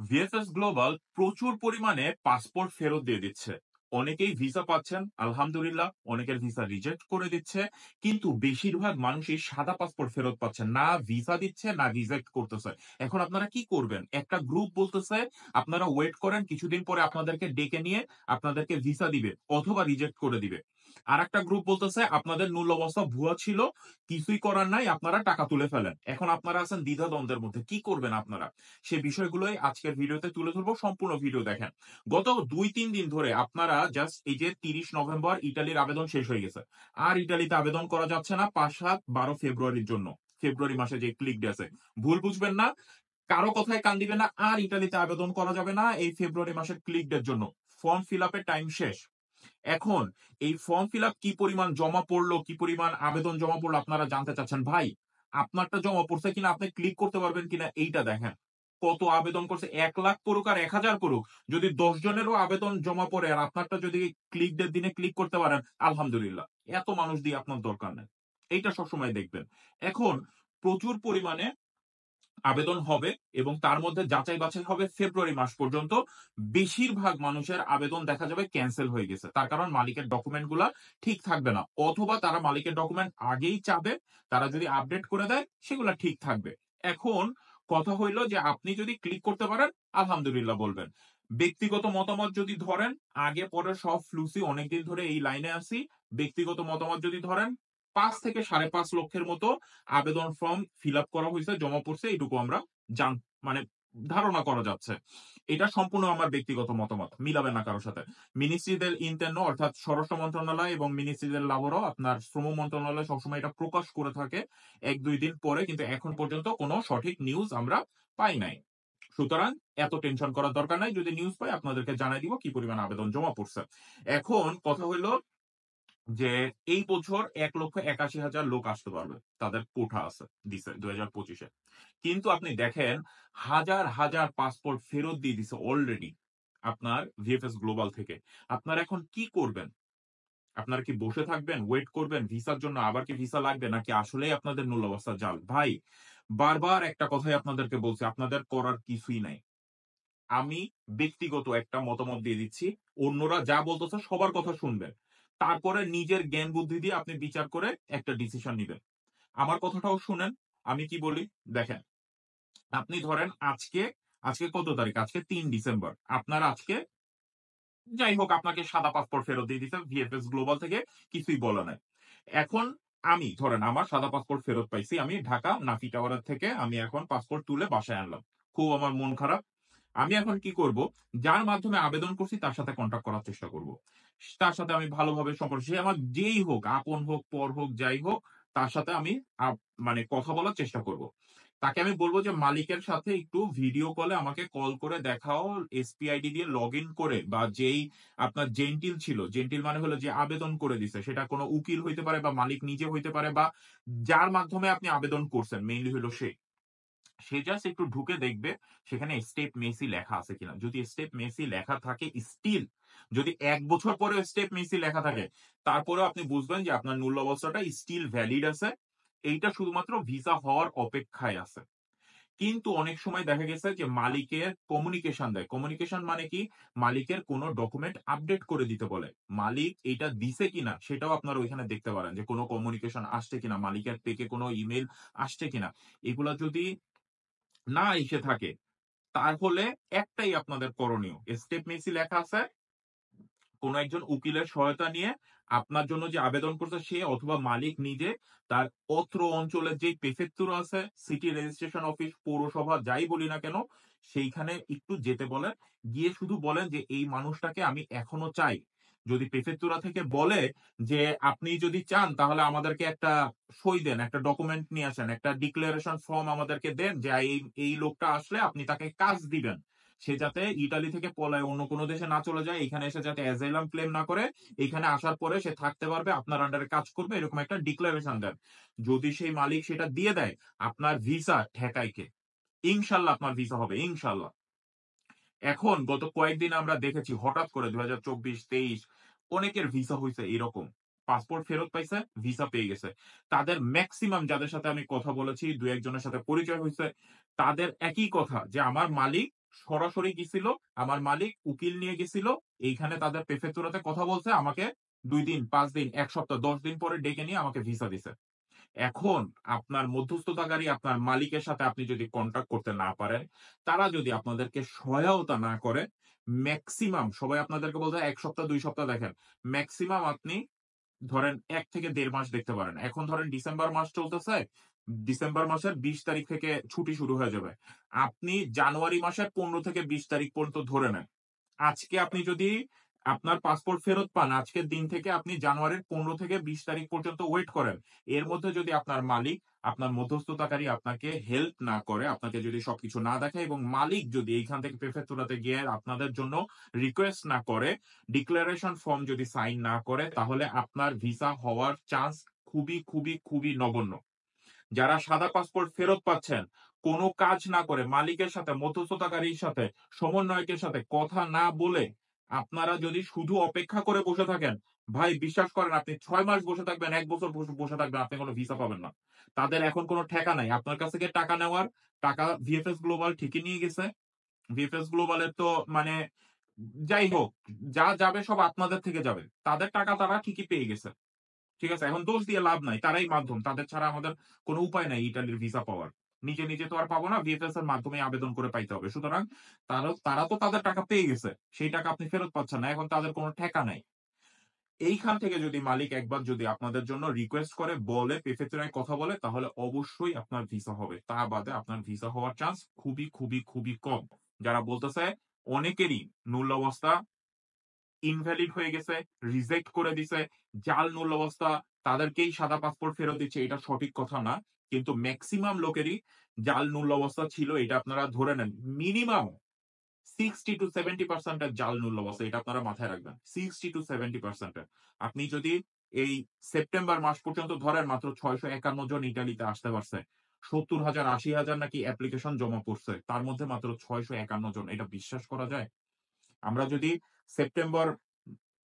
VFS global প্রচুর পরিমাণে passport ফেরত দিয়ে দিচ্ছে। অনেকেই ভিসা পাচ্ছেন, আলহামদুলিল্লাহ। অনেকের ভিসা রিজেক্ট করে দিচ্ছে, কিন্তু বেশিরভাগ মানুষই সাদা পাসপোর্ট ফেরত পাচ্ছেন না। ভিসা দিচ্ছে না রিজেক্ট করতেছে। এখন আপনারা কি করবেন? একটা গ্রুপ বলতেছে আপনারা ওয়েট করেন, কিছুদিন পরে আপনাদেরকে ডেকে নিয়ে আপনাদেরকে ভিসা দিবে অথবা রিজেক্ট করে দিবে। আর একটা গ্রুপ বলতেছে আপনাদের মূল অবস্থা ভুয়া ছিল, কিছুই করার নাই, আপনারা টাকা তুলে ফেলেন। এখন আপনারা আছেন দ্বিধাদ্বন্দ্বের মধ্যে, কি করবেন আপনারা? সে বিষয়গুলোই আজকের ভিডিওতে তুলে ধরবো। সম্পূর্ণ ভিডিও দেখেন। গত 2-3 দিন ধরে আপনারা জাস্ট এই যে 30 নভেম্বর ইটালির আবেদন শেষ হয়ে গেছে, আর ইটালিতে আবেদন করা যাচ্ছে না 5-7-12 ফেব্রুয়ারির জন্য। ফেব্রুয়ারি মাসে যে ক্লিক ডে আছে, ভুল বুঝবেন না, কারো কথায় কান দিবেন না। আর ইটালিতে আবেদন করা যাবে না এই ফেব্রুয়ারি মাসের ক্লিক ডের জন্য। ফর্ম ফিল আপের টাইম শেষ। এখন এই ফর্ম ফিল আপ কি পরিমাণ জমা পড়লো, কি পরিমাণ আবেদন জমা পড়লো আপনারা জানতে চাচ্ছেন। ভাই, আপনারটা জমা পড়ছে কিনা, আপনি ক্লিক করতে পারবেন কিনা এইটা দেখেন। কত আবেদন করছে, 1 লাখ করুক আর 1,000 করুক, যদি 10 জনেরও আবেদন জমা পড়ে আর আপনারটা যদি ক্লিক ডের দিনে ক্লিক করতে পারেন, আলহামদুলিল্লাহ। এত মানুষ দিয়ে আপনার দরকার নেই। এইটা সবসময় দেখবেন। এখন প্রচুর পরিমাণে আবেদন হবে এবং তার মধ্যে যাচাই বাছাই হবে ফেব্রুয়ারি মাস পর্যন্ত। বেশিরভাগ মানুষের আবেদন দেখা যাবে ক্যান্সেল হয়ে গেছে, তার কারণ মালিকের ডকুমেন্ট গুলা ঠিক থাকবে না, অথবা তারা মালিকের ডকুমেন্ট আগেই চাবে, তারা যদি আপডেট করে দেয় সেগুলা ঠিক থাকবে। এখন কথা হইলো যে আপনি যদি ক্লিক করতে পারেন, আলহামদুলিল্লাহ বলবেন। ব্যক্তিগত মতামত যদি ধরেন, আগে পরে সব ফ্লুসি, অনেকদিন ধরে এই লাইনে আছি। ব্যক্তিগত মতামত যদি ধরেন, 5 থেকে 5.5 লক্ষের মতো আবেদন ফর্ম ফিল আপ করা হয়েছে, জমা পড়ছে, এইটুকু আমরা জান মানে ধারণা করা যাচ্ছে। এটা সম্পূর্ণ আমার ব্যক্তিগত মতামত, মিলাবে না কারোর সাথে। মিনিস্ট্রিদের ইন্টারনো অর্থাৎ স্বরাষ্ট্র মন্ত্রণালয় এবং মিনিস্ট্রিদের লাভরও আপনার শ্রম মন্ত্রণালয় সবসময় এটা প্রকাশ করে থাকে 1-2 দিন পরে, কিন্তু এখন পর্যন্ত কোনো সঠিক নিউজ আমরা পাই নাই। সুতরাং এত টেনশন করার দরকার নাই। যদি নিউজ পাই আপনাদেরকে জানাই দিব কি পরিমাণ আবেদন জমা পড়ছে। এখন কথা হইলো যে এই বছর 1,81,000 লোক আসতে পারবে, তাদের কোঠা আছে, দিছে 2025-এ। কিন্তু আপনি দেখেন, হাজার হাজার পাসপোর্ট ফেরত দিয়ে দিছে অলরেডি আপনার ভিএফএস গ্লোবাল থেকে। আপনারা এখন কি করবেন? আপনারা কি বসে থাকবেন, ওয়েট করবেন ভিসার জন্য? আবার কি ভিসা লাগবে, নাকি আসলেই আপনাদের মূল অবস্থা জাল? ভাই, বারবার একটা কথাই আপনাদেরকে বলছি, আপনাদের করার কিছুই নাই। আমি ব্যক্তিগত একটা মতামত দিয়ে দিচ্ছি। অন্যরা যা বলতেছে সবার কথা শুনবেন। তারপরে নিজের জ্ঞান বুদ্ধি দিয়ে আপনি বিচার করে একটা ডিসিশন নিবেন। আমার কথাটাও শুনেন। আমি কি বলি দেখেন, আপনি ধরেন আজকে, আজকে কত তারিখ? আজকে 3 ডিসেম্বর। আপনার আজকে যাই হোক আপনাকে সাদা পাসপোর্ট ফেরত দিয়ে দিছে ভিএফএস গ্লোবাল থেকে, কিছুই বলে নাই। এখন আমি ধরেন আমার সাদা পাসপোর্ট ফেরত পাইছি। আমি ঢাকা নাফি টাওয়ার থেকে আমি এখন পাসপোর্ট তুলে বাসায় আনলাম। খুব আমার মন খারাপ। আমি এখন কি করব? যার মাধ্যমে আবেদন করছি তার সাথে কন্টাক্ট করার চেষ্টা করব। তার সাথে আমি ভালোভাবে সম্পর্ক, সে আমার যেই হোক, আপন হোক, পর হোক, যাই হোক, তার সাথে আমি কথা বলার চেষ্টা করব। তাকে আমি বলব যে মালিকের সাথে একটু ভিডিও কলে আমাকে কল করে দেখাও, এসপিআইডি দিয়ে লগইন করে, বা যেই আপনার জেন্টিল ছিল, জেন্টিল মানে হলো যে আবেদন করে দিছে, সেটা কোনো উকিল হইতে পারে বা মালিক নিজে হইতে পারে, বা যার মাধ্যমে আপনি আবেদন করছেন মেইনলি হলো সে। সে জাস্ট একটু ঢুকে দেখবে সেখানে স্টেপ মেসি লেখা আছে কিনা। যদি স্টেপ মেসি লেখা থাকে স্টিল, যদি 1 বছর পরেও স্টেপ মেসি লেখা থাকে, তারপরেও আপনি বুঝবেন যে আপনার মূল অবস্থাটা স্টিল ভ্যালিড আছে। এইটা শুধুমাত্র ভিসা হওয়ার অপেক্ষায় আছে। কিন্তু অনেক সময় দেখা গেছে যে মালিকের কমিউনিকেশন দেয়। কমিউনিকেশন মানে কি? মালিকের কোনো ডকুমেন্ট আপডেট করে দিতে বলে। মালিক এটা দিছে কিনা সেটাও আপনারা ওইখানে দেখতে পারেন যে কোনো কমিউনিকেশন আসছে কিনা, মালিকের থেকে কোনো ইমেইল আসছে কিনা। এগুলা যদি না এসে থাকে, তাহলে একটাই আপনাদের করণীয়। স্টেপ মেসি লেখা আছে, কোন একজন উকিলের সহায়তা নিয়ে আপনার জন্য যে আবেদন করছে সে অথবা মালিক নিজে, তার অত্র অঞ্চলের যে প্রেফেক্টুর আছে, সিটি রেজিস্ট্রেশন অফিস, পৌরসভা, যাই বলি না কেন, সেইখানে একটু যেতে বলেন। গিয়ে শুধু বলেন যে এই মানুষটাকে আমি এখনো চাই। যদি প্রেফেক্টুরা থেকে বলে যে আপনি যদি চান তাহলে আমাদেরকে একটা সই দেন, একটা ডকুমেন্ট নিয়ে আসেন, একটা ডিক্লারেশন ফর্ম আমাদেরকে দেন যে এই লোকটা আসলে আপনি তাকে কাজ দিবেন। সে যাতে ইতালি থেকে পলায় অন্য কোনো দেশে না চলে যায়, এখানে এসে যাতে অ্যাজাইলাম ক্লেম না করে, এখানে আসার পরে সে থাকতে পারবে, আপনার আন্ডারে কাজ করবে, এরকম একটা ডিক্লারেশন দেন। যদি সেই মালিক সেটা দিয়ে দেয়, আপনার ভিসা ঠেকায় কে? ইনশাল্লাহ আপনার ভিসা হবে, ইনশাল্লাহ। এখন গত কয়েকদিন আমরা দেখেছি হঠাৎ করে 2024-23 অনেকের ভিসা হয়েছে এরকম। পাসপোর্ট ফেরত পাইছে, ভিসা পেয়ে গেছে। তাদের ম্যাক্সিমাম যাদের সাথে আমি কথা বলেছি, 2-1 জনের সাথে পরিচয় হয়েছে, তাদের একই কথা যে আমার মালিক সরাসরি গেছিল, আমার মালিক উকিল নিয়ে গেছিল, এইখানে তাদের প্রেফেক্টুরাতে কথা বলছে, আমাকে 2 দিন, 5 দিন, 1 সপ্তাহ, 10 দিন পরে ডেকে নিয়ে আমাকে ভিসা দিছে। এখন আপনার মধ্যস্থতাকারী আপনার মালিকের সাথে আপনি যদি কন্টাক্ট করতে না পারেন, তারা যদি আপনাদেরকে সহায়তা না করে, মেক্সিমাম সবাই আপনাদেরকে বলছে ১ সপ্তাহ ২ সপ্তাহ দেখেন। মেক্সিমাম আপনি ধরেন ১ থেকে ১.৫ মাস দেখতে পারেন। এখন ধরেন ডিসেম্বর মাস চলতেছে। ডিসেম্বর মাসের ২০ তারিখ থেকে ছুটি শুরু হয়ে যাবে। আপনি জানুয়ারি মাসের ১৫ থেকে ২০ তারিখ পর্যন্ত ধরে নেন। আজকে আপনি যদি আপনার পাসপোর্ট ফেরত পান, আজকের দিন থেকে আপনি জানুয়ারির ১৫ থেকে ২০ তারিখ পর্যন্ত ওয়েট করেন। এর মধ্যে যদি আপনার মালিক, আপনার মধ্যস্থতাকারী আপনাকে হেল্প না করে, আপনাকে যদি সবকিছু না দেখায় এবং মালিক যদি এইখান থেকে প্রেফেক্টুরাতে গিয়ে আপনাদের জন্য রিকোয়েস্ট না করে, ডিক্লারেশন ফর্ম যদি সাইন না করে, তাহলে আপনার ভিসা হওয়ার চান্স খুবই, খুবই, খুবই নগণ্য। যারা সাদা পাসপোর্ট ফেরত পাচ্ছেন, কোন কাজ না করে মালিকের সাথে, মধ্যস্থতাকারীর সাথে, সমন্বয়কের সাথে কথা না বলে আপনারা যদি শুধু অপেক্ষা করে বসে থাকেন, ভাই বিশ্বাস করেন আপনি ৬ মাস বসে থাকবেন, ১ বছর বসে থাকবেন, আপনি কোন ভিসা পাবেন না। তাদের এখন কোন ঠেকা নাই। আপনার কাছ থেকে টাকা নেওয়ার, টাকা ভিএফএস গ্লোবাল ঠিকই নিয়ে গেছে। ভিএফএস গ্লোবালের তো মানে যাই হোক, যা যাবে সব আপনাদের থেকে যাবে। তাদের টাকা তারা ঠিকই পেয়ে গেছে। ঠিক আছে? এখন দোষ দিয়ে লাভ নাই। তারাই মাধ্যম। তাদের ছাড়া আমাদের কোন উপায় নাই ইটালির ভিসা পাওয়ার। নিজে, নিজে তো আর পাবো না। ভিএফএস এর মাধ্যমে আবেদন করে পাইতে হবে। সুতরাং তারা তো তাদের টাকা পেয়ে গেছে। সেই টাকা আপনি ফেরত পাচ্ছেন না। এখন তাদের কোন ঠেকা নাই। এইখান থেকে যদি মালিক একবার যদি আপনাদের জন্য রিকোয়েস্ট করে, বলে, প্রেফেক্টুরায় কথা বলে, তাহলে অবশ্যই আপনার ভিসা হবে। তা বাদে আপনার ভিসা হওয়ার চান্স খুবই, খুবই, খুবই কম। যারা বলতেছে অনেকেরই মূল অবস্থা ইনভ্যালিড হয়ে গেছে, রিজেক্ট করে দিছে, জাল নূল অবস্থা, তাদেরকেই সাদা পাসপোর্ট ফেরত দিচ্ছে, এটা সঠিক কথা না। কিন্তু মেক্সিমাম লোকেরই জাল নূল অবস্থা ছিল, এটা আপনারা ধরে নেন। মিনিমাম 60 to 70% এর জাল নূল অবস্থা, এটা আপনারা মাথায় রাখবেন। 60 to 70% এর। আপনি যদি এই সেপ্টেম্বর মাস পর্যন্ত ধরেন মাত্র ৬৫১ জন ইটালিতে আসতে পারছে। ৭০,০০০ ৮০,০০০ নাকি অ্যাপ্লিকেশন জমা পড়ছে। তার মধ্যে মাত্র ৬৫১ জন। এটা বিশ্বাস করা যায়? আমরা যদি সেপ্টেম্বর,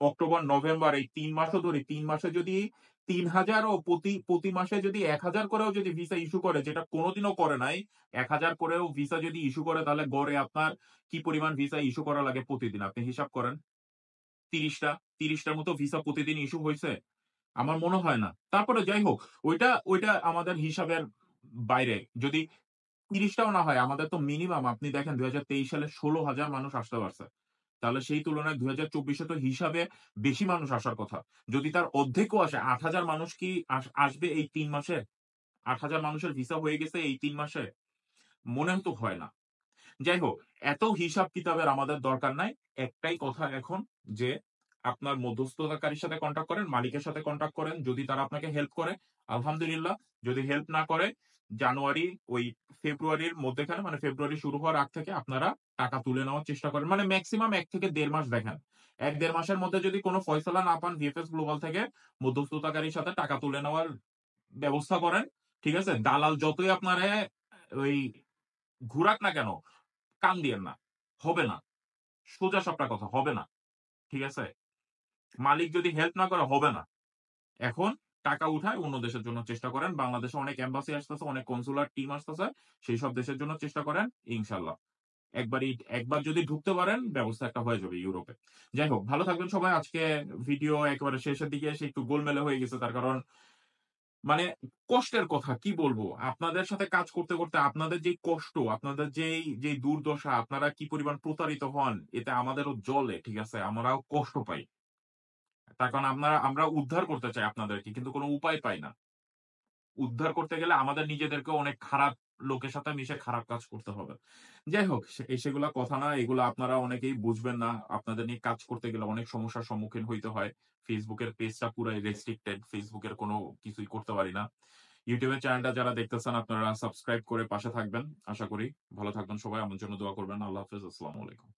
অক্টোবর, নভেম্বর এই ৩ মাসও ধরি, ৩ মাসে যদি ৩,০০০ ও প্রতি মাসে যদি ১,০০০ করেও যদি ভিসা ইস্যু করে, যেটা কোনদিনও করে নাই, ১,০০০ করেও ভিসা যদি ইস্যু করে, তাহলে গড়ে আপনার কি পরিমাণ ভিসা ইস্যু করা লাগে প্রতিদিন? আপনি হিসাব করেন। ৩০ টা, ৩০ টার মতো ভিসা প্রতিদিন ইস্যু হইছে? আমার মনে হয় না। তারপরে যাই হোক, ওইটা আমাদের হিসাবের বাইরে। যদি ৩০ টাও না হয়, আমাদের তো মিনিমাম আপনি দেখেন ২০২৩ সালে ১৬,০০০ মানুষ আসতে পারছে। তাহলে সেই তুলনায় ২০২৪ এ তো হিসাবে বেশি মানুষ আসার কথা। যদি তার অর্ধেকও আসে, ৮,০০০ মানুষ কি আসবে এই ৩ মাসে? ৮,০০০ মানুষের ভিসা হয়ে গেছে এই ৩ মাসে? মনে তো হয় না। যাই হোক, এত হিসাব কিতাবের আমাদের দরকার নাই। একটাই কথা এখন যে, আপনার মধ্যস্থতাকারীর সাথে কনট্যাক্ট করেন, মালিকের সাথে কনট্যাক্ট করেন। যদি তারা আপনাকে হেল্প করে, আলহামদুলিল্লাহ। যদি হেল্প না করে, জানুয়ারি ওই ফেব্রুয়ারির মধ্যেখানে, মানে ফেব্রুয়ারি শুরু হওয়ার আগ থেকে আপনারা টাকা তুলে নেওয়ার চেষ্টা করেন। মানে মেক্সিমাম ১ থেকে ১.৫ মাস দেখেন। ১-১.৫ মাসের মধ্যে যদি কোন ফয়সালা না পান ভিএফএস গ্লোবাল থেকে, মধ্যস্থতাকারীর সাথে টাকা তুলে নেওয়ার ব্যবস্থা করেন। ঠিক আছে? দালাল যতই আপনারে ওই ঘুরাক না কেন, কান দিয়েন না। হবে না। সোজা সাপটা কথা, হবে না। ঠিক আছে? মালিক যদি হেল্প না করে, হবে না। এখন টাকা উঠায় অন্য দেশের জন্য চেষ্টা করেন। বাংলাদেশে অনেক এম্বাসি আসতেছে, অনেক কনসুলার টিম আসতেছে। সেইসব দেশের জন্য চেষ্টা করেন। ইনশাআল্লাহ। একবার যদি ঢুকতে পারেন, ব্যবস্থা একটা হয়ে যাবে ইউরোপে। যাই হোক, ভালো থাকবেন সবাই। আজকে ভিডিও একেবারে শেষের দিকে এসে একটু গোলমেলে হয়ে গেছে। তার কারণ মানে কষ্টের কথা কি বলবো? আপনাদের সাথে কাজ করতে, করতে আপনাদের যেই কষ্ট, আপনাদের যেই দুর্দশা, আপনারা কি পরিমাণ প্রতারিত হন, এতে আমাদেরও জ্বলে, ঠিক আছে? আমরাও কষ্ট পাই। তার কারণ আমরা উদ্ধার করতে চাই আপনাদেরকে, কিন্তু কোন উপায় পাই না। উদ্ধার করতে গেলে আমাদের নিজেদেরকেও অনেক খারাপ লোকের সাথে মিশে খারাপ কাজ করতে হবে। যাই হোক, সেগুলা কথা না। এগুলা আপনারা অনেকেই বুঝবেন না। আপনাদের নিয়ে কাজ করতে গেলে অনেক সমস্যার সম্মুখীন হইতে হয়। Facebook এর পেজটা পুরাই রেস্ট্রিক্টেড। Facebook এর কোন কিছুই করতে পারি না। YouTube এর চ্যানেলটা যারা দেখতেছেন, আপনারা সাবস্ক্রাইব করে পাশে থাকবেন। আশা করি ভালো থাকবেন সবাই। আমার জন্য দোয়া করবেন। আল্লাহ হাফেজ। আসসালামু আলাইকুম।